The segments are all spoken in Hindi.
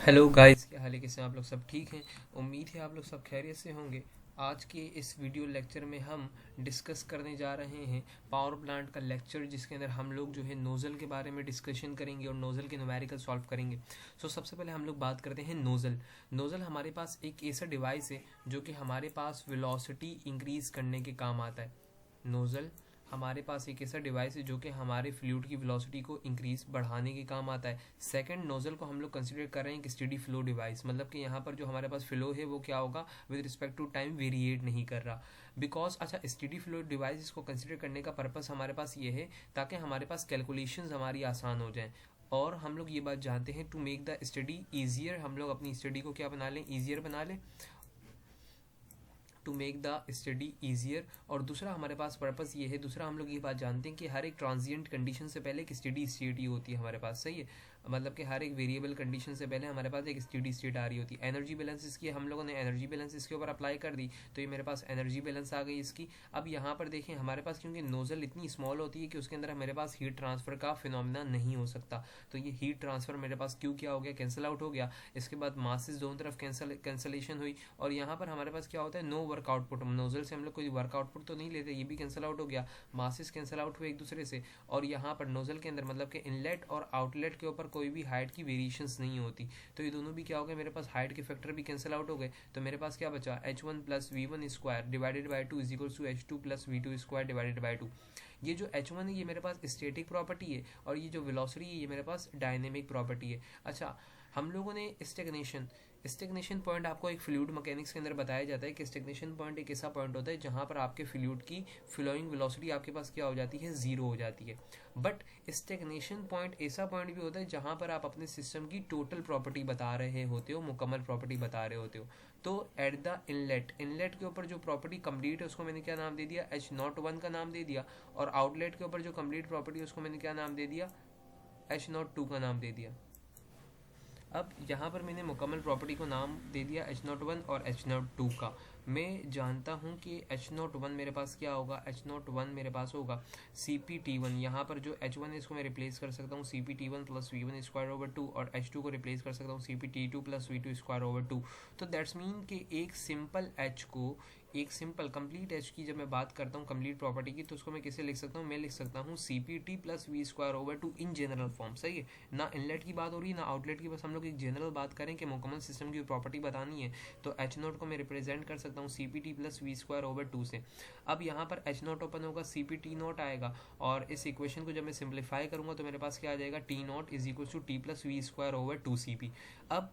हेलो गाइस, क्या हाल है? कैसे हैं आप लोग? सब ठीक हैं? उम्मीद है आप लोग सब खैरियत से होंगे। आज के इस वीडियो लेक्चर में हम डिस्कस करने जा रहे हैं पावर प्लांट का लेक्चर, जिसके अंदर हम लोग जो है नोज़ल के बारे में डिस्कशन करेंगे और नोज़ल के न्यूमेरिकल सॉल्व करेंगे। सबसे पहले हम लोग बात करते हैं नोज़ल। नोज़ल हमारे पास एक ऐसा डिवाइस है जो कि हमारे पास वेलोसिटी इंक्रीज़ करने के काम आता है। नोज़ल हमारे पास एक ऐसा डिवाइस है जो कि हमारे फ्लूइड की वेलोसिटी को इंक्रीज बढ़ाने के काम आता है। सेकंड, नोजल को हम लोग कंसीडर कर रहे हैं कि स्टेडी फ्लो डिवाइस, मतलब कि यहाँ पर जो हमारे पास फ्लो है वो क्या होगा, with respect to time variate नहीं कर रहा। बिकॉज अच्छा, स्टेडी फ्लो डिवाइस को कंसीडर करने का पर्पस हमारे पास ये है ताकि हमारे पास कैलकुलेशंस हमारी आसान हो जाएं। और हम लोग ये बात जानते हैं, to make the study easier, हम लोग अपनी स्टडी को क्या बना लें, ईजियर बना लें, to make the study easier. और दूसरा हमारे पास पर्पस ये है, दूसरा हम लोग ये बात जानते हैं कि हर एक ट्रांजिएंट कंडीशन से पहले एक स्टेडी स्टेट ही होती है हमारे पास, सही है। मतलब कि हर एक वेरिएबल कंडीशन से पहले हमारे पास एक स्टेडी स्टेट आ रही होती है। एनर्जी बैलेंस इसकी हम लोगों ने एनर्जी बैलेंस इसके ऊपर अप्लाई कर दी, तो ये मेरे पास एनर्जी बैलेंस आ गई इसकी। अब यहाँ पर देखें, हमारे पास क्योंकि नोजल इतनी स्मॉल होती है कि उसके अंदर मेरे पास हीट ट्रांसफर का फिनोमिना नहीं हो सकता, तो ये हीट ट्रांसफर मेरे पास क्यों क्या हो गया, कैंसिल आउट हो गया। इसके बाद मासेस दोनों तरफ कैंसलेशन हुई, और यहाँ पर हमारे पास क्या होता है, नो वर्क आउटपुट। नोजल से हम लोग कोई वर्क आउटपुट तो नहीं लेते, ये भी कैंसिल आउट हो गया, मासेस कैंसिल आउट हुए एक दूसरे से। और यहाँ पर नोजल के अंदर मतलब कि इनलेट और आउटलेट के ऊपर कोई भी हाइट की वेरिएशंस नहीं होती, तो ये दोनों भी क्या हो गए, मेरे पास हाइट के फैक्टर भी कैंसिल आउट हो गए। तो मेरे पास क्या बचा, h1 plus V one square divided by 2 is equal to h2 plus V two square divided by 2। ये जो h1 है ये मेरे पास स्टैटिक प्रॉपर्टी है, और ये जो वेलोसिटी है ये मेरे पास डायनेमिक प्रॉपर्टी है। अच्छा, हम लोगों ने स्टेग्नेशन पॉइंट आपको एक फ्लूइड मैकेनिक्स के अंदर बताया जाता है कि स्टेग्नेशन पॉइंट एक ऐसा पॉइंट होता है जहां पर आपके फ्लूइड की फ्लोइंग वेलोसिटी आपके पास क्या हो जाती है, जीरो हो जाती है। बट स्टेग्नेशन पॉइंट ऐसा पॉइंट भी होता है जहां पर आप अपने सिस्टम की टोटल प्रॉपर्टी बता रहे होते हो, मुकम्मल प्रॉपर्टी बता रहे होते हो। तो एट द इनलेट के ऊपर जो प्रॉपर्टी कंप्लीट है उसको मैंने क्या नाम दे दिया, H01 का नाम दे दिया। और आउटलेट के ऊपर जो कंप्लीट प्रॉपर्टी है उसको मैंने क्या नाम दे दिया, H02 का नाम दे दिया। अब यहाँ पर मैंने मुकम्मल प्रॉपर्टी को नाम दे दिया H01 और H02 का। मैं जानता हूँ कि H01 मेरे पास क्या होगा, H01 मेरे पास होगा CP-T1। यहाँ पर जो H1 है इसको मैं रिप्लेस कर सकता हूँ CP-T1 plus V one square over 2, और H2 को रिप्लेस कर सकता हूँ CP-T2 plus V two square over 2। तो दैट्स मीन कि एक सिंपल H को, एक सिंपल कंप्लीट एच की जब मैं बात करता हूँ कंप्लीट प्रॉपर्टी की, तो उसको मैं कैसे लिख सकता हूँ, मैं लिख सकता हूँ CP-T plus V square over 2 in general form, सही है ना। इनलेट की बात हो रही है ना आउटलेट की, बस हम लोग एक जनरल बात करें कि मुकम्मल सिस्टम की प्रॉपर्टी बतानी है, तो H0 को मैं रिप्रेजेंट कर सकता हूँ CP-T plus V square over 2 से। अब यहाँ पर H0 ओपन होगा, CP-T0 आएगा, और इस इक्वेशन को जब मैं सिंप्लीफाई करूँगा तो मेरे पास क्या आ जाएगा, T0 is equal to T plus V square over 2 CP। अब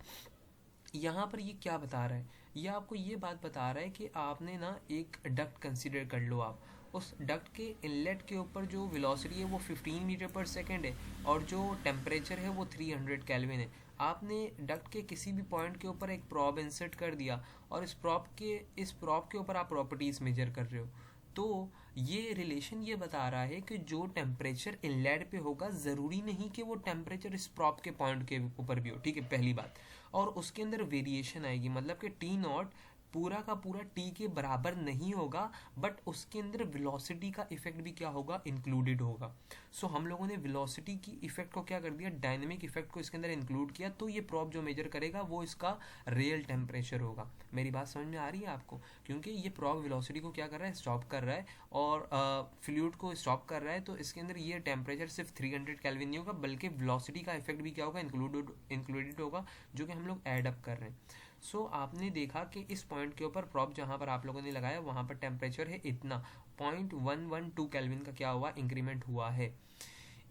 यहाँ पर ये क्या बता रहा है, ये आपको ये बात बता रहा है कि आपने ना एक डक्ट कंसीडर कर लो। आप उस डक्ट के इनलेट के ऊपर जो वेलोसिटी है वो 15 मीटर पर सेकेंड है, और जो टेम्परेचर है वो 300 केल्विन है। आपने डक्ट के किसी भी पॉइंट के ऊपर एक प्रॉब इंसर्ट कर दिया, और इस प्रॉब के ऊपर आप प्रॉपर्टीज मेजर कर रहे हो। तो ये रिलेशन ये बता रहा है कि जो टेम्परेचर इनलेट पे होगा ज़रूरी नहीं कि वो टेम्परेचर इस प्रॉप के पॉइंट के ऊपर भी हो, ठीक है, पहली बात। और उसके अंदर वेरिएशन आएगी, मतलब कि T0 पूरा का पूरा T के बराबर नहीं होगा, बट उसके अंदर वेलोसिटी का इफेक्ट भी क्या होगा, इंक्लूडेड होगा। हम लोगों ने वेलोसिटी की इफेक्ट को क्या कर दिया, डायनेमिक इफेक्ट को इसके अंदर इंक्लूड किया, तो ये प्रॉप जो मेजर करेगा वो इसका रियल टेम्परेचर होगा। मेरी बात समझ में आ रही है आपको? क्योंकि ये प्रॉप वेलोसिटी को क्या कर रहा है, स्टॉप कर रहा है, और फ्लूइड को स्टॉप कर रहा है, तो इसके अंदर ये टेम्परेचर सिर्फ 300 केल्विन नहीं होगा, बल्कि वेलोसिटी का इफेक्ट भी क्या होगा, इंक्लूडेड होगा, जो कि हम लोग ऐड अप कर रहे हैं। आपने देखा कि इस पॉइंट के ऊपर प्रॉप जहां पर आप लोगों ने लगाया वहां पर टेम्परेचर है इतना, 0.112 केल्विन का क्या हुआ, इंक्रीमेंट हुआ है।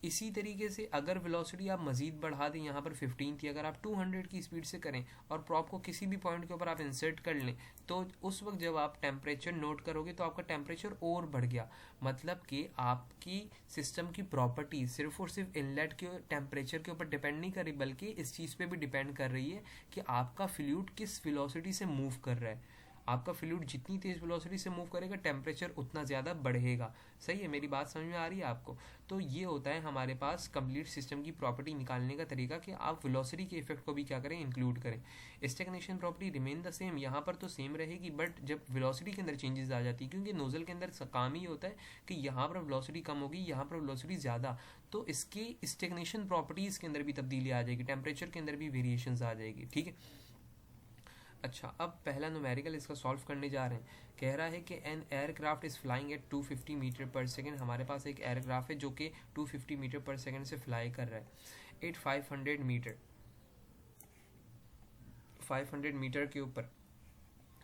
इसी तरीके से अगर वेलोसिटी आप मजीद बढ़ा दें, यहाँ पर 15 थी, अगर आप 200 की स्पीड से करें और प्रॉप को किसी भी पॉइंट के ऊपर आप इंसर्ट कर लें, तो उस वक्त जब आप टेम्परेचर नोट करोगे तो आपका टेम्परेचर और बढ़ गया। मतलब कि आपकी सिस्टम की प्रॉपर्टी सिर्फ और सिर्फ इनलेट के टेम्परेचर के ऊपर डिपेंड नहीं कर रही, बल्कि इस चीज़ पे भी डिपेंड कर रही है कि आपका फ्लूइड किस वेलोसिटी से मूव कर रहा है। आपका फ्लूइड जितनी तेज़ वेलोसिटी से मूव करेगा टेम्परेचर उतना ज़्यादा बढ़ेगा। सही है, मेरी बात समझ में आ रही है आपको? तो ये होता है हमारे पास कंप्लीट सिस्टम की प्रॉपर्टी निकालने का तरीका कि आप वेलोसिटी के इफेक्ट को भी क्या करें, इंक्लूड करें। Stagnation property remain the same, यहाँ पर तो सेम रहेगी, बट जब वेलोसिटी के अंदर चेंजेस आ जाती है, क्योंकि नोजल के अंदर काम ही होता है कि यहाँ पर वेलोसिटी कम होगी, यहाँ पर वेलोसिटी ज़्यादा, तो इसकी स्टैग्नेशन प्रॉपर्टीज़ के अंदर भी तब्दीली आ जाएगी, टेम्परेचर के अंदर भी वेरिएशंस आ जाएगी। ठीक है। अच्छा, अब पहला न्यूमेरिकल इसका सॉल्व करने जा रहे हैं। कह रहा है कि an aircraft is flying at 250 metre per second. हमारे पास एक एयरक्राफ्ट है जो कि 250 मीटर पर सेकेंड से फ्लाई कर रहा है एट 500 मीटर, 500 मीटर के ऊपर।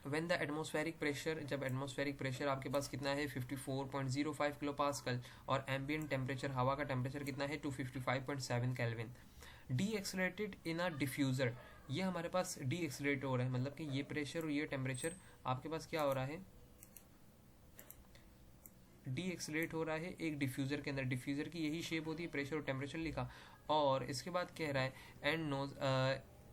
व्हेन द एटमॉस्फेरिक प्रेशर, जब एटमॉस्फेरिक प्रेशर आपके पास कितना है 54.05 किलो पास्कल, और एम्बियंट टेम्परेचर, हवा का टेम्परेचर कितना है 255.7 केल्विन। डी एक्सलरेटेड इन अ डिफ्यूज़र, ये हमारे पास डी एक्सलरेट हो रहा है, मतलब कि ये प्रेशर और ये टेम्परेचर आपके पास क्या हो रहा है, डी एक्सलरेट हो रहा है एक डिफ्यूज़र के अंदर। डिफ्यूज़र की यही शेप होती है, प्रेशर और टेम्परेचर लिखा। और इसके बाद कह रहा है and nose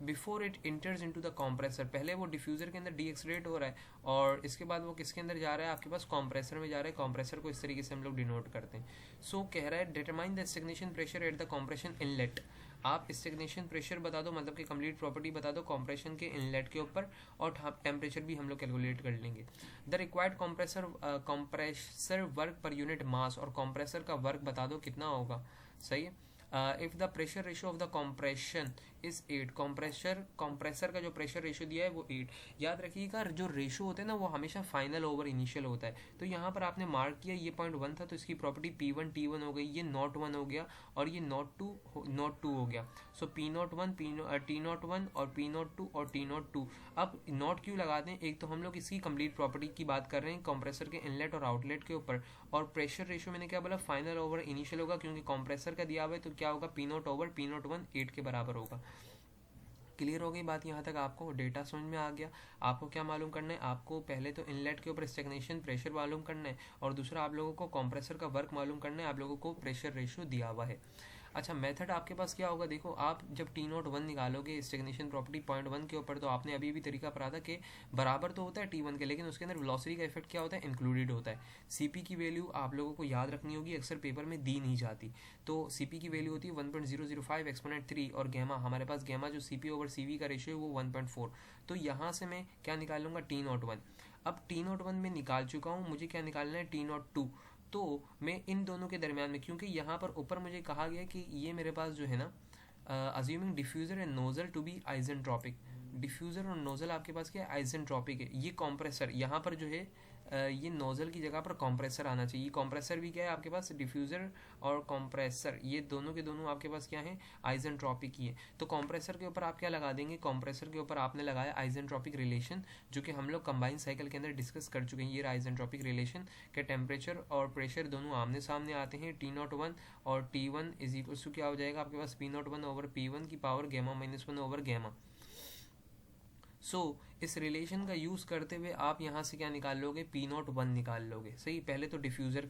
before it enters into the compressor, पहले वो डिफ्यूज़र के अंदर डी एक्सलरेट हो रहा है और इसके बाद वो किसके अंदर जा रहा है, आपके पास कॉम्प्रेसर में जा रहा है। कॉम्प्रेसर को इस तरीके से हम लोग डिनोट करते हैं। सो कह रहा है determine the stagnation pressure at the compression inlet. आप स्टैग्नेशन प्रेशर बता दो, मतलब कि कंप्लीट प्रॉपर्टी बता दो कॉम्प्रेशन के इनलेट के ऊपर, और टेम्परेचर भी हम लोग कैलकुलेट कर लेंगे। The required compressor work per unit mass, और कॉम्प्रेसर का वर्क बता दो कितना होगा। सही है। If the pressure ratio of the compression is 8, compressor का जो प्रेशर रेशियो दिया है वो 8। याद रखिएगा जो रेशियो होता है ना वो हमेशा फाइनल ओवर इनिशियल होता है। तो यहाँ पर आपने मार्क किया ये पॉइंट 1 था, तो इसकी प्रॉपर्टी P1 T1 हो गई, ये नॉट 1 हो गया और ये नॉट 2 हो गया। सो P01 T01 और P02 और T02। अब नॉट क्यों लगाते हैं, एक तो हम लोग इसकी कंप्लीट प्रॉपर्टी की बात कर रहे हैं कंप्रेसर के इनलेट और आउटलेट के ऊपर, और प्रेशर रेशियो मैंने क्या बोला, फाइनल ओवर इनिशियल होगा, क्योंकि कंप्रेसर का दिया हुआ है तो क्या होगा P0 ओवर P01 8 के बराबर होगा। क्लियर हो गई बात यहाँ तक? आपको डेटा समझ में आ गया। आपको क्या मालूम करना है, आपको पहले तो इनलेट के ऊपर स्टैग्नेशन प्रेशर मालूम करना है, और दूसरा आप लोगों को कंप्रेसर का वर्क मालूम करना है। आप लोगों को प्रेशर रेशियो दिया हुआ है। अच्छा, मेथड आपके पास क्या होगा, देखो आप जब T01 निकालोगे स्टैग्नेशन प्रॉपर्टी पॉइंट 1 के ऊपर, तो आपने अभी भी तरीका पढ़ा था कि बराबर तो होता है T1 के, लेकिन उसके अंदर वेलोसिटी का इफेक्ट क्या होता है, इंक्लूडेड होता है। CP की वैल्यू आप लोगों को याद रखनी होगी, अक्सर पेपर में दी नहीं जाती। तो CP की वैल्यू होती है 1.005 एक्सपोनेंट 3, और गैमा हमारे पास गैमा जो CP ओवर CV का रेशियो है वो 1.4। तो यहाँ से मैं क्या निकाल लूँगा, T01। अब T01 में निकाल चुका हूँ, मुझे क्या निकालना है, T02। तो मैं इन दोनों के दरमियान में, क्योंकि यहाँ पर ऊपर मुझे कहा गया कि ये मेरे पास जो है ना, assuming diffuser and nozzle to be isentropic, diffuser और नोजल आपके पास क्या है, आइजेंट्रोपिक है। ये कॉम्प्रेसर यहाँ पर जो है ये नोजल की जगह पर कॉम्प्रेसर आना चाहिए। कॉम्प्रेसर भी क्या है आपके पास, डिफ्यूज़र और कॉम्प्रेसर, ये दोनों के दोनों आपके पास क्या है, आइजेंट्रोपिक ही है। तो कॉम्प्रेसर के ऊपर आप क्या लगा देंगे, कॉम्प्रेसर के ऊपर आपने लगाया आइजेंट्रोपिक रिलेशन, जो कि हम लोग कंबाइन साइकिल के अंदर डिस्कस कर चुके हैं। ये आइजेंट्रोपिक रिलेशन के टेम्परेचर और प्रेशर दोनों आमने सामने आते हैं। T01 और T1 इज इक्वल टू क्या हो जाएगा आपके पास, P01 ओवर P1 की पावर गैमा -1 ओवर गैमा। सो इस रिलेशन का यूज़ करते हुए आप यहाँ से क्या निकाल लोगे, P01 निकाल लोगे। सही, पहले तो डिफ्यूज़र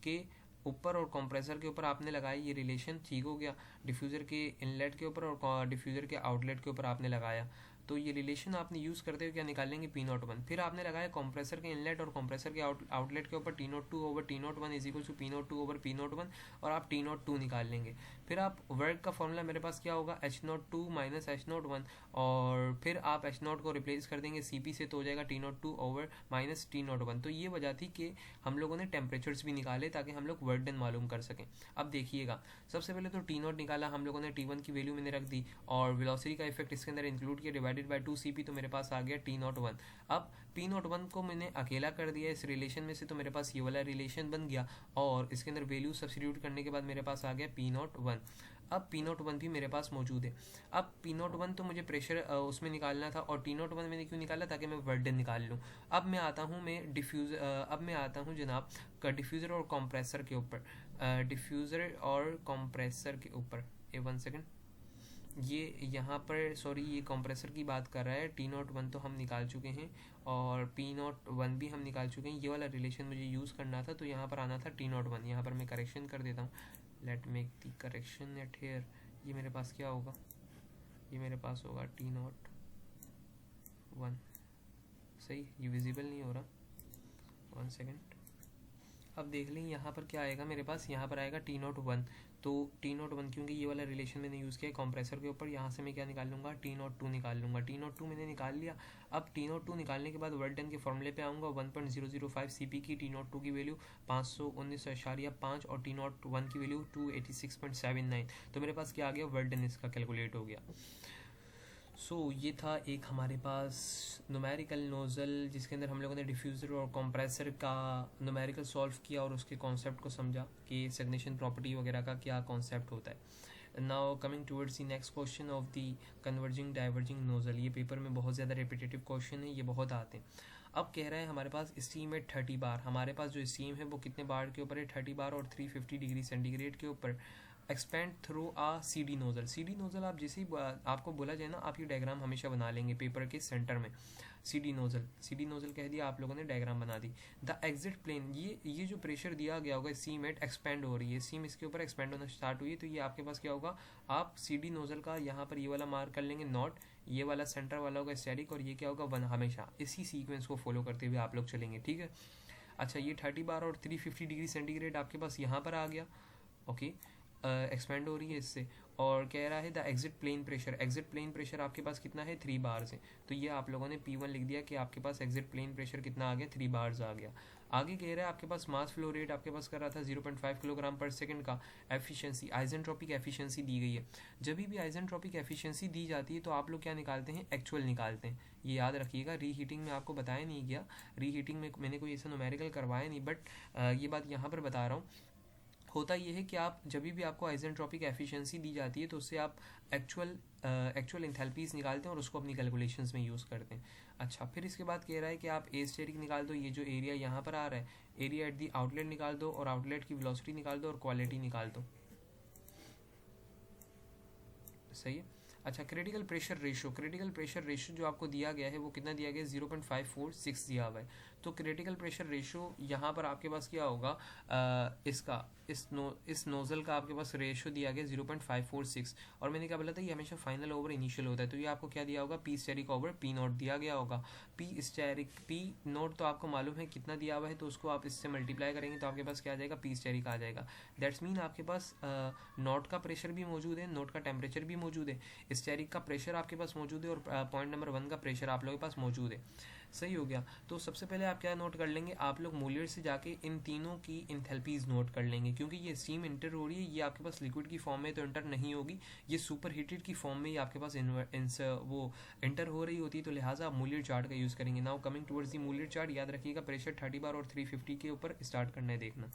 के ऊपर और कंप्रेसर के ऊपर आपने लगाया ये रिलेशन, ठीक हो गया। डिफ्यूज़र के इनलेट के ऊपर और डिफ्यूज़र के आउटलेट के ऊपर आपने लगाया, तो ये रिलेशन आपने यूज़ करते हुए क्या निकाल लेंगे, P01। फिर आपने लगाया कंप्रेसर के इनलेट और कंप्रेसर के आउटलेट के ऊपर T02 over T01 is equal to P02 over P01, और आप T02 निकाल लेंगे। फिर आप वर्क का फॉर्मूला मेरे पास क्या होगा, H02 माइनस H01, और फिर आप H0 को रिप्लेस कर देंगे CP से, तो हो जाएगा T02 ओवर माइनस T01। तो ये वजह थी कि हम लोगों ने टेम्परेचर्स भी निकाले ताकि हम लोग वर्क डन मालूम कर सकें। अब देखिएगा, सबसे पहले तो T0 निकाला हम लोगों ने, T1 की वैल्यू मैंने रख दी, और वेलोसिटी का इफेक्ट इसके अंदर इंक्लूड किया, डिवाइडेड बाय 2CP, तो मेरे पास आ गया T01। अब P01 को मैंने अकेला कर दिया इस रिलेशन में से, तो मेरे पास ये वाला रिलेशन बन गया, और इसके अंदर वैल्यू सब्स्टिट्यूट करने के बाद मेरे पास आ गया P01। अब P01 भी मेरे पास मौजूद है। अब P01 तो मुझे प्रेशर उसमें निकालना था, और T01 मैंने क्यों निकाला, ताकि मैं वर्क डन निकाल लूँ। अब मैं आता हूँ जनाब का डिफ्यूज़र और कंप्रेसर के ऊपर, डिफ्यूज़र और कंप्रेसर के ऊपर, 1 सेकेंड, ये यहाँ पर सॉरी ये कंप्रेसर की बात कर रहा है। T01 तो हम निकाल चुके हैं और P01 भी हम निकाल चुके हैं। ये वाला रिलेशन मुझे यूज़ करना था, तो यहाँ पर आना था T01। यहाँ पर मैं करेक्शन कर देता हूँ, let make the correction at here. ये मेरे पास क्या होगा, ये मेरे पास होगा T01। सही, ये विजिबल नहीं हो रहा, 1 सेकेंड। अब देख लें यहाँ पर क्या आएगा मेरे पास, यहाँ पर आएगा T01। तो T01 क्योंकि ये वाला रिलेशन मैंने यूज़ किया है कंप्रेसर के ऊपर, यहाँ से मैं क्या निकाल लूँगा, T02 निकाल लूँगा। T02 मैंने निकाल लिया। अब T02 निकालने के बाद वर्क डन के फॉर्मूले पे आऊँगा। 1.005 CP की T02 की वैल्यू 519.5 और T01 की वैल्यू 286.79। तो मेरे पास क्या आ गया, वर्क डन इसका कैलकुलेट हो गया। ये था एक हमारे पास न्यूमेरिकल नोज़ल जिसके अंदर हम लोगों ने डिफ्यूज़र और कंप्रेसर का न्यूमेरिकल सॉल्व किया और उसके कॉन्सेप्ट को समझा कि स्टैग्नेशन प्रॉपर्टी वगैरह का क्या कॉन्सेप्ट होता है। Now coming towards the next question of the converging diverging nozzle. ये पेपर में बहुत ज़्यादा रिपीटेटिव क्वेश्चन है, ये बहुत आते हैं। अब कह रहे हैं हमारे पास स्टीम है 30 बार। हमारे पास जो स्टीम है वो कितने बार के ऊपर है, 30 बार और 350 डिग्री सेंटीग्रेड के ऊपर। एक्सपेंड थ्रू आ CD नोज़ल। CD नोज़ल आप जैसे ही आपको बोला जाए ना, आप ये डायग्राम हमेशा बना लेंगे पेपर के सेंटर में। CD नोज़ल कह दिया आप लोगों ने, डायग्राम बना दी। द एग्जिट प्लेन, ये जो प्रेशर दिया गया होगा, सीम एट एक्सपेंड हो रही है, सीम इसके ऊपर एक्सपेंड होना स्टार्ट हुई है, तो ये आपके पास क्या होगा, आप CD नोज़ल का यहाँ पर ये वाला मार्क कर लेंगे नॉट, ये वाला सेंटर वाला होगा स्टैटिक, और ये क्या होगा 1। हमेशा इसी सीक्वेंस को फॉलो करते हुए आप लोग चलेंगे, ठीक है। अच्छा, ये 30 बार और 350 डिग्री सेंटीग्रेड आपके पास यहाँ पर आ गया, ओके, एक्सपेंड हो रही है इससे। और कह रहा है द एग्जिट प्लेन प्रेशर आपके पास कितना है, 3 बार्स है। तो ये आप लोगों ने P1 लिख दिया कि आपके पास एग्जिट प्लेन प्रेशर कितना आ गया, 3 बार्स आ गया। आगे कह रहा है आपके पास मास फ्लो रेट आपके पास कर रहा था 0.5 किलोग्राम पर सेकंड का। एफिशिएंसी, आइसेंट्रोपिक एफिशिएंसी दी गई है। जब भी आइसेंट्रोपिक एफिशिएंसी दी जाती है तो आप लोग क्या निकालते हैं, एक्चुअल निकालते हैं। ये याद रखिएगा, रीहीटिंग में आपको बताया नहीं गया, रीहीटिंग में मैंने कोई ऐसा न्यूमेरिकल करवाया नहीं, बट ये बात यहाँ पर बता रहा हूँ। होता ये है कि आप जब भी आपको आइसेंट्रोपिक एफिशिएंसी दी जाती है तो उससे आप एक्चुअल एंथैल्पीज निकालते हैं और उसको अपनी कैलकुलेशंस में यूज़ करते हैं। अच्छा, फिर इसके बाद कह रहा है कि आप ए स्टेरिक निकाल दो, ये जो एरिया यहाँ पर आ रहा है, एरिया एट दी आउटलेट निकाल दो, और आउटलेट की वेलोसिटी निकाल दो, और क्वालिटी निकाल दो। सही है। अच्छा, क्रिटिकल प्रेशर रेशो जो आपको दिया गया है वो कितना दिया गया है, 0.546 दिया हुआ है। तो क्रिटिकल प्रेशर रेशो यहाँ पर आपके पास क्या होगा, इसका इस नोजल का आपके पास रेशो दिया गया 0.546, और मैंने क्या बोला था ये हमेशा फाइनल ओवर इनिशियल होता है। तो ये आपको क्या दिया होगा, P asterisk over P naught दिया गया होगा। P नोट तो आपको मालूम है कितना दिया हुआ है, तो उसको आप इससे मल्टीप्लाई करेंगे तो आपके पास क्या आ जाएगा, P स्टेरिक आ जाएगा। दैट्स मीन आपके पास नोट का प्रेशर भी मौजूद है, नोट का टेम्परेचर भी मौजूद है, स्टेरिक का प्रेशर आपके पास मौजूद है, और पॉइंट नंबर 1 का प्रेशर आप लोगों के पास मौजूद है। सही हो गया। तो सबसे पहले आप क्या नोट कर लेंगे, आप लोग मोलियर से जाके इन तीनों की इंथैल्पीज नोट कर लेंगे, क्योंकि ये स्टीम इंटर हो रही है, ये आपके पास लिक्विड की फॉर्म में तो इंटर नहीं होगी, ये सुपर हीटेड की फॉर्म में ही आपके पास वो इंटर हो रही होती है, तो लिहाजा आप मोलियर चार्ट का यूज़ करेंगे। Now coming towards the Molière chart, याद रखिएगा प्रेशर 30 बार और 350 के ऊपर स्टार्ट करना है देखना।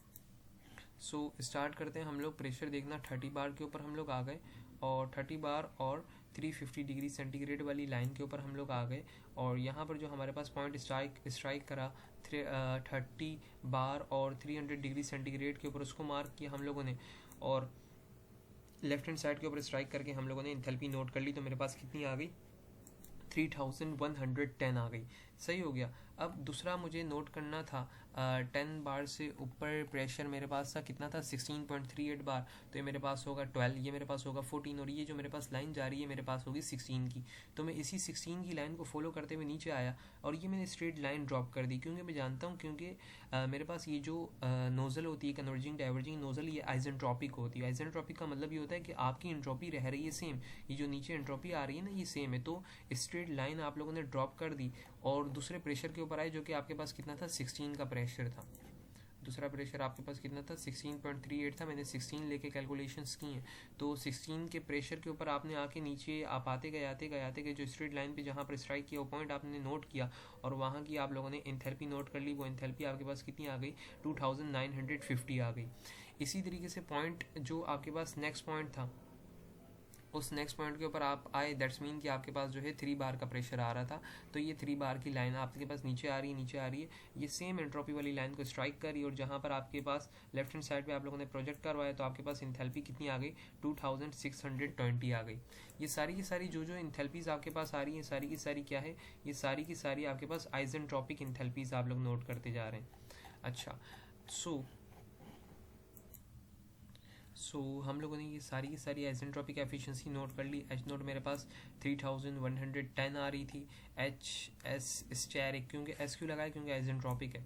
स्टार्ट करते हैं हम लोग, प्रेशर देखना 30 बार के ऊपर हम लोग आ गए, और 30 बार और 350 डिग्री सेंटीग्रेड वाली लाइन के ऊपर हम लोग आ गए, और यहाँ पर जो हमारे पास पॉइंट स्ट्राइक करा 30 बार और 300 डिग्री सेंटीग्रेड के ऊपर, उसको मार्क किया हम लोगों ने, और लेफ्ट हैंड साइड के ऊपर स्ट्राइक करके हम लोगों ने इंथैल्पी नोट कर ली। तो मेरे पास कितनी आ गई, 3110 आ गई। सही हो गया। अब दूसरा मुझे नोट करना था 10 बार से ऊपर प्रेशर मेरे पास था कितना था, 16.38 बार, तो ये मेरे पास होगा 12, ये मेरे पास होगा 14, और ये जो मेरे पास लाइन जा रही है मेरे पास होगी 16 की। तो मैं इसी 16 की लाइन को फॉलो करते हुए नीचे आया, और ये मैंने स्ट्रेट लाइन ड्रॉप कर दी, क्योंकि मैं जानता हूँ क्योंकि मेरे पास ये जो नोज़ल होती है कन्वर्जिंग डाइवर्जिंग नोज़ल, ये आइसेंट्रोपिक होती है। आइसेंट्रोपिक का मतलब ये होता है कि आपकी एंट्रोपी रह रही है सेम, ये जो नीचे एंट्रोपी आ रही है ना ये सेम है। तो स्ट्रेट लाइन आप लोगों ने ड्रॉप कर दी, और दूसरे प्रेशर के ऊपर आए जो कि आपके पास कितना था, 16 का प्रेशर था। दूसरा प्रेशर आपके पास कितना था, 16.38 था। मैंने 16 लेके कैलकुलेशंस की हैं, तो 16 के प्रेशर के ऊपर आपने आके नीचे आप आते गए जो स्ट्रेट लाइन पे जहाँ पर स्ट्राइक किया वो पॉइंट आपने नोट किया, और वहाँ की आप लोगों ने एंथैल्पी नोट कर ली। वो एंथैल्पी आपके पास कितनी आ गई, 2950 आ गई। इसी तरीके से पॉइंट जो आपके पास नेक्स्ट पॉइंट था, उस नेक्स्ट पॉइंट के ऊपर आप आए, दैट्स मीन कि आपके पास जो है 3 बार का प्रेशर आ रहा था, तो ये 3 बार की लाइन आपके पास नीचे आ रही है, ये सेम एंट्रोपी वाली लाइन को स्ट्राइक कर रही है, और जहाँ पर आपके पास लेफ्ट हैंड साइड पे आप लोगों ने प्रोजेक्ट करवाया तो आपके पास इंथैल्पी कितनी आ गई, 2620 आ गई। ये सारी जो इंथैल्पीज आपके पास आ रही हैं, सारी की सारी क्या है, ये सारी की सारी आपके पास आइसेंट्रोपिक इंथैल्पीज आप लोग नोट करते जा रहे हैं। अच्छा, सो हम लोगों ने ये सारी की सारी आइसेंट्रोपिक एफिशिएंसी नोट कर ली। एच नोट मेरे पास 3110 आ रही थी। एच एस स्टेरिक, क्योंकि एस क्यों लगाया, क्योंकि आइसेंट्रोपिक है,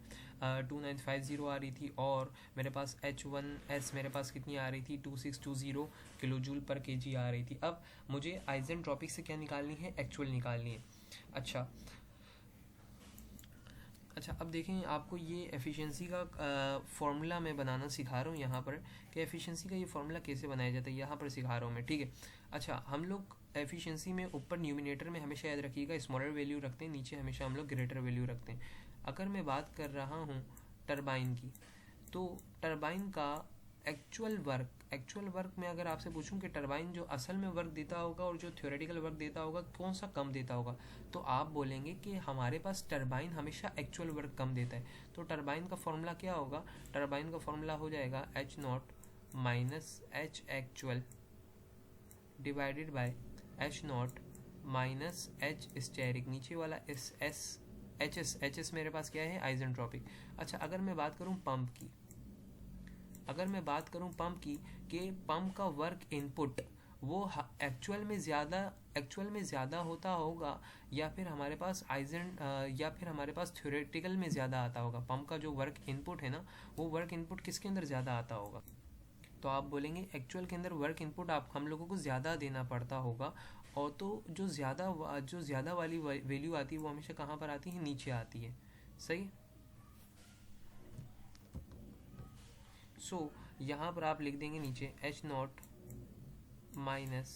2950 आ रही थी। और मेरे पास H1S मेरे पास कितनी आ रही थी, 2620 किलो जूल पर केजी आ रही थी। अब मुझे आइसेंट्रोपिक से क्या निकालनी है, एक्चुअल निकालनी है। अच्छा, अब देखें, आपको ये एफिशिएंसी का फॉर्मूला मैं बनाना सिखा रहा हूँ यहाँ पर, कि एफिशिएंसी का ये फॉर्मूला कैसे बनाया जाता है, यहाँ पर सिखा रहा हूँ मैं, ठीक है। अच्छा, हम लोग एफिशिएंसी में ऊपर न्यूमिनेटर में हमेशा याद रखिएगा स्मॉलर वैल्यू रखते हैं, नीचे हमेशा हम लोग ग्रेटर वैल्यू रखते हैं। अगर मैं बात कर रहा हूँ टरबाइन की, तो टरबाइन का एक्चुअल वर्क में अगर आपसे पूछूं कि टरबाइन जो असल में वर्क देता होगा और जो थ्योरेटिकल वर्क देता होगा, कौन सा कम देता होगा, तो आप बोलेंगे कि हमारे पास टरबाइन हमेशा एक्चुअल वर्क कम देता है। तो टरबाइन का फॉर्मूला क्या होगा, टरबाइन का फॉर्मूला हो जाएगा H naught minus H actual divided by H naught minus H asterisk, नीचे वाला एच एस मेरे पास क्या है, आइसेंट्रोपिक। अच्छा, अगर मैं बात करूं पंप की, कि पंप का वर्क इनपुट वो एक्चुअल में ज़्यादा होता होगा, या फिर हमारे पास थ्योरेटिकल में ज़्यादा आता होगा। पंप का जो वर्क इनपुट है ना, वो वर्क इनपुट किसके अंदर ज़्यादा आता होगा, तो आप बोलेंगे एक्चुअल के अंदर वर्क इनपुट हम लोगों को ज़्यादा देना पड़ता होगा। और तो जो ज़्यादा वाली वैल्यू आती है वो हमेशा कहाँ पर आती है, नीचे आती है, सही। यहाँ पर आप लिख देंगे नीचे H नॉट माइनस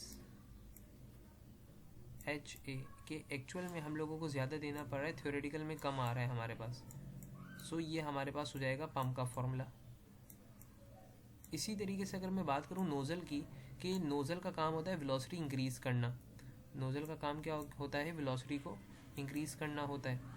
एच ए, के एक्चुअल में हम लोगों को ज़्यादा देना पड़ रहा है, थ्योरेटिकल में कम आ रहा है हमारे पास। ये हमारे पास हो जाएगा पंप का फॉर्मूला। इसी तरीके से अगर मैं बात करूँ नोज़ल की, कि नोज़ल का काम होता है वेलोसिटी इंक्रीज़ करना। नोज़ल का काम क्या होता है, वेलोसिटी को इंक्रीज़ करना होता है।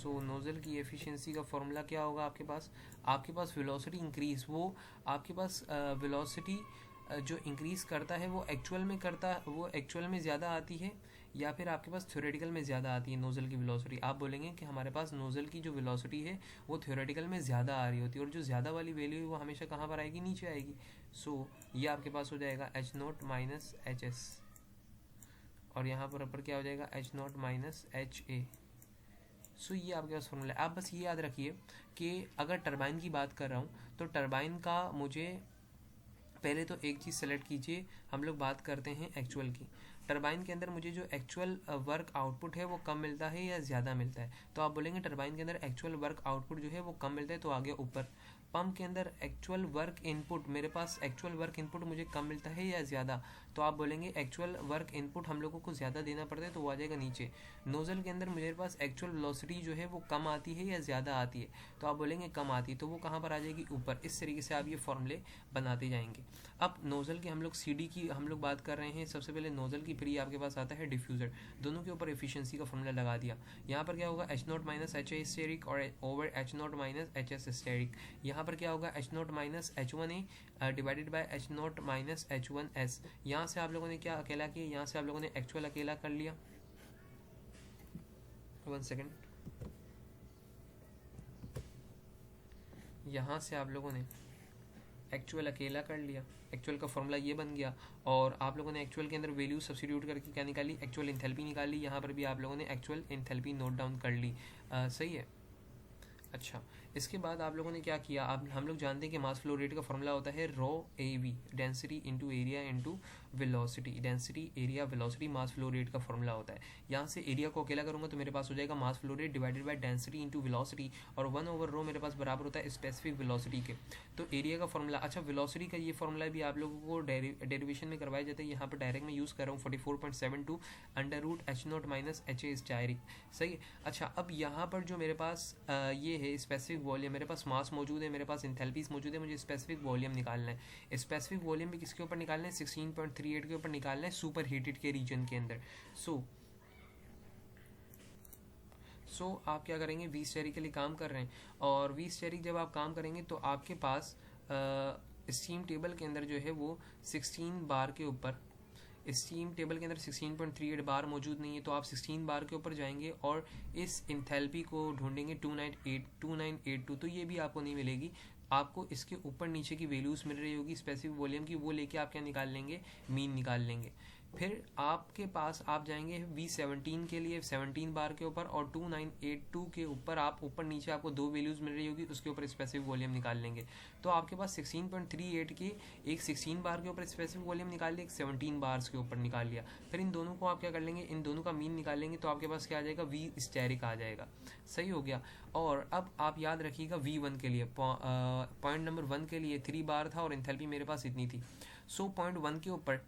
नोज़ल की एफिशिएंसी का फॉर्मूला क्या होगा आपके पास वेलोसिटी इंक्रीज, वो आपके पास वेलोसिटी जो इंक्रीज़ करता है वो एक्चुअल में ज़्यादा आती है, या फिर आपके पास थ्योरेटिकल में ज़्यादा आती है नोज़ल की वेलोसिटी। आप बोलेंगे कि हमारे पास नोज़ल की जो वेलोसिटी है वो थ्योरेटिकल में ज़्यादा आ रही होती है, और जो ज़्यादा वाली वैल्यू है वो हमेशा कहाँ पर आएगी, नीचे आएगी। ये आपके पास हो जाएगा H naught minus H S, और यहाँ पर ऊपर क्या हो जाएगा, H नॉट माइनस एच ए। ये आपके पास फॉर्मूला है। आप बस ये याद रखिए कि अगर टरबाइन की बात कर रहा हूँ, तो टरबाइन का मुझे पहले तो एक चीज़ सेलेक्ट कीजिए, हम लोग बात करते हैं एक्चुअल की। टरबाइन के अंदर मुझे जो एक्चुअल वर्क आउटपुट है वो कम मिलता है या ज़्यादा मिलता है, तो आप बोलेंगे टरबाइन के अंदर एक्चुअल वर्क आउटपुट जो है वो कम मिलता है, तो आगे ऊपर। पंप के अंदर एक्चुअल वर्क इनपुट, मेरे पास एक्चुअल वर्क इनपुट मुझे कम मिलता है या ज़्यादा, तो आप बोलेंगे एक्चुअल वर्क इनपुट हम लोगों को ज़्यादा देना पड़ता है, तो वो आ जाएगा नीचे। नोज़ल के अंदर मेरे पास एक्चुअल वेलोसिटी जो है वो कम आती है या ज़्यादा आती है, तो आप बोलेंगे कम आती है, तो वो कहाँ पर आ जाएगी, ऊपर। इस तरीके से आप ये फॉर्मूले बनाते जाएंगे। अब नोज़ल की हम लोग CD की हम लोग बात कर रहे हैं। सबसे पहले नोज़ल की, फिर आपके पास आता है डिफ्यूज़र। दोनों के ऊपर एफिशिएंसी का फॉर्मूला लगा दिया। यहाँ पर क्या होगा, H naught minus H A asterisk और over H naught minus H S asterisk. यहाँ पर क्या होगा, H naught minus H1A divided by H naught minus H1S। यहाँ से आप लोगों ने क्या अकेला किया, यहाँ से आप लोगों ने एक्चुअल अकेला कर लिया। 1 सेकेंड, यहाँ से आप लोगों ने एक्चुअल अकेला कर लिया, एक्चुअल का फॉर्मूला ये बन गया, और आप लोगों ने एक्चुअल के अंदर वैल्यू सब्स्टिट्यूट करके क्या निकाली, एक्चुअल एंथैल्पी निकाली। यहाँ पर भी आप लोगों ने एक्चुअल एंथैल्पी नोट डाउन कर ली, सही है। अच्छा, इसके बाद आप लोगों ने क्या किया, हम लोग जानते हैं कि मास फ्लो रेट का फॉर्मूला होता है रो AV, density into area into velocity. Density, area, velocity mass flow rate का फॉर्मूला होता है। यहाँ से एरिया को अकेला करूँगा तो मेरे पास हो जाएगा mass flow rate divided by density into velocity, और 1 ओवर रो मेरे पास बराबर होता है स्पेसिफिक वेलोसिटी के। तो एरिया का फॉर्मूला, अच्छा वेलोसिटी का ये फॉर्मूला भी आप लोगों को डेरिवेशन में करवाया जाता है। यहाँ पर डायरेक्ट में यूज़ कर रहा हूँ 44.72 under root H naught minus H A asterisk, सही है। अच्छा, अब यहाँ पर जो मेरे पास ये है स्पेसिफिक वॉल्यूम, मेरे पास मास मौजूद है, मेरे पास इंथैल्पीज मौजूद है, मुझे स्पेसिफिक वॉल्यूम निकालना है। स्पेसिफिक वॉल्यूम भी किसके ऊपर निकालना है, 16.38 के ऊपर निकालना है, सुपर हीटेड के रीजन के अंदर। आप क्या करेंगे, वी स्टेरिक के लिए काम कर रहे हैं, और वी स्टेरिक जब आप काम करेंगे तो आपके पास स्टीम टेबल के अंदर जो है वो 16 बार के ऊपर स्टीम टेबल के अंदर 16.38 बार मौजूद नहीं है, तो आप 16 बार के ऊपर जाएंगे और इस इंथैल्पी को ढूंढेंगे 2982, तो ये भी आपको नहीं मिलेगी। आपको इसके ऊपर नीचे की वैल्यूज़ मिल रही होगी स्पेसिफिक वॉल्यूम की, वो लेके आप क्या निकाल लेंगे, मीन निकाल लेंगे। फिर आपके पास आप जाएंगे V17 के लिए 17 बार के ऊपर, और 2982 के ऊपर आप ऊपर नीचे आपको दो वैल्यूज़ मिल रही होगी, उसके ऊपर स्पेसिफिक वॉल्यूम निकाल लेंगे। तो आपके पास 16.38 की एक 16 बार के ऊपर स्पेसिफिक वॉल्यूम निकाल लिया, एक 17 बार्स के ऊपर निकाल लिया। फिर इन दोनों को आप क्या कर लेंगे, इन दोनों का मीन निकाल लेंगे, तो आपके पास क्या आ जाएगा, V स्टेरिक आ जाएगा। सही हो गया। और अब आप याद रखिएगा V1 के लिए, पॉइंट नंबर 1 के लिए 3 बार था और इंथैल्पी मेरे पास इतनी थी। सो पॉइंट 1 के ऊपर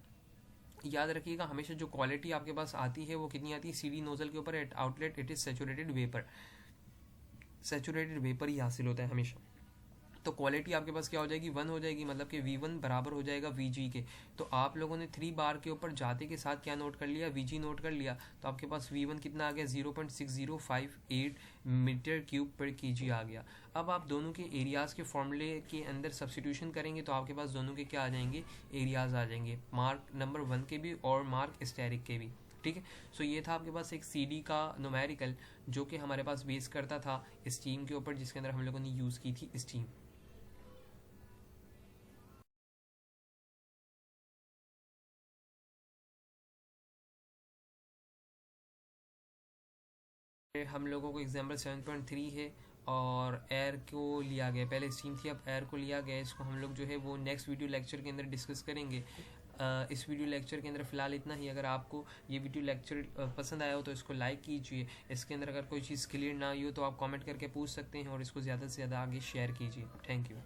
याद रखिएगा हमेशा जो क्वालिटी आपके पास आती है वो कितनी आती है, CD नोजल के ऊपर at outlet it is saturated vapour, saturated vapour ही हासिल होता है हमेशा। तो क्वालिटी आपके पास क्या हो जाएगी, 1 हो जाएगी, मतलब कि V1 बराबर हो जाएगा VG के। तो आप लोगों ने 3 बार के ऊपर जाते के साथ क्या नोट कर लिया, VG नोट कर लिया, तो आपके पास V1 कितना आ गया, 0.6058 मीटर क्यूब पर kg आ गया। अब आप दोनों के एरियाज़ के फॉर्मूले के अंदर सब्सटीट्यूशन करेंगे तो आपके पास दोनों के क्या आ जाएंगे, एरियाज़ आ जाएंगे, मार्क नंबर 1 के भी और मार्क स्टेरिक के भी। ठीक है। सो ये था आपके पास एक CD का न्यूमेरिकल जो कि हमारे पास बेस करता था स्टीम के ऊपर, जिसके अंदर हम लोगों ने यूज़ की थी स्टीम। हम लोगों को एग्जाम्पल 7.3 है और एयर को लिया गया, पहले स्टीम थी अब एयर को लिया गया। इसको हम लोग जो है वो नेक्स्ट वीडियो लेक्चर के अंदर डिस्कस करेंगे। इस वीडियो लेक्चर के अंदर फ़िलहाल इतना ही। अगर आपको ये वीडियो लेक्चर पसंद आया हो तो इसको लाइक कीजिए। इसके अंदर अगर कोई चीज़ क्लियर ना हुई हो तो आप कमेंट करके पूछ सकते हैं और इसको ज़्यादा से ज़्यादा आगे शेयर कीजिए। Thank you.